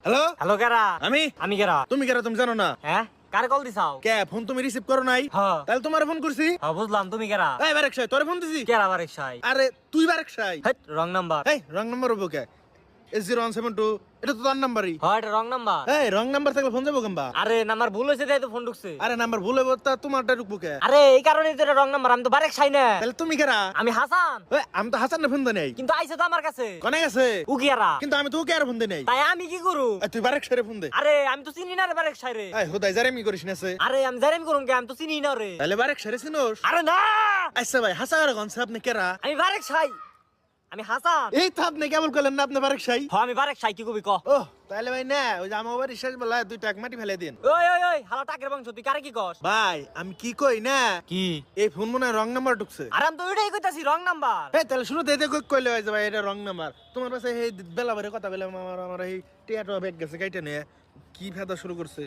Hello hello কেরা? আমি আমি কেরা? তুমি কেরা তুমি জানো না হ্যাঁ, কার কল দিছাও? কে ফোন তুমি রিসিভ করো নাই হ্যাঁ। তাহলে তোমার ফোন করছি হ্যাঁ বুঝলাম, তুমি কেরা? এই বারেক সাই তোরে ফোন দিছি কেরা বারেক সাই? আরে তুই বারেক সাই হেট, রং নাম্বার। এই রং নাম্বার হবো কে S0172 এটা তো তোর নাম্বারই হ্যাঁ, এটা রং নাম্বার। এই রং নাম্বার থাকলে ফোন যাবো কেমবা আরে নাম্বার ভুল হয়েছে তাই তো ফোন ঢুকছে। আরে নাম্বার ভুল হইব তা তোমারটা ঢুকবো কে আরে এই কারণেই তো এটা রং নাম্বার, আমি তো বারেক সাই না। তাহলে তুমি কেরা আমি হাসান। এই আমি তো হাসান ফোন দেই নাই কিন্তু আইছে তো আমার কাছে। কোনে গেছে উকিয়ারা। কিন্তু আমি তো কে আর ফোন দেই নাই তাই আমি কি করু? এই তুই বারেক সাইরে ফোন দে আরে আমি তো চিনি না রে বারেক সাই রে। এই হুদাই জারেমি করিস না সে আরে আমি জানি করুম কে, আমি তো চিনি না রে। তাহলে বারেক সাইরে চিনোস আরে না, আচ্ছা ভাই হাসান গনছে আপনি কেরা আমি বারেক সাই, আমি হাসান। এই তো আপনি কেবল করলেন না আপনি বারেক সাই হ্যাঁ আমি বারেক সাই, কি কবি ক? ও তাহলে ভাই না ওই যে আমার বাড়ি শেষ বেলা দুই টাক মাটি ফেলে দিন ওই ওই ওই হালা টাকের বংশ, তুই কারে কি কস? ভাই আমি কি কই না কি? এই ফোন মনে হয় রং নাম্বার ঢুকছে আরে আমি তো ওইটাই কইতাছি, রং নাম্বার। এই তাহলে শুনো দেতে কই কইলে হয় যে ভাই এটা রং নাম্বার তোমার কাছে এই বেলা ভরে কথা বলে আমার এই টিয়াটো ব্যাগ গেছে কাইটা নিয়ে কি ফেদা শুরু করছে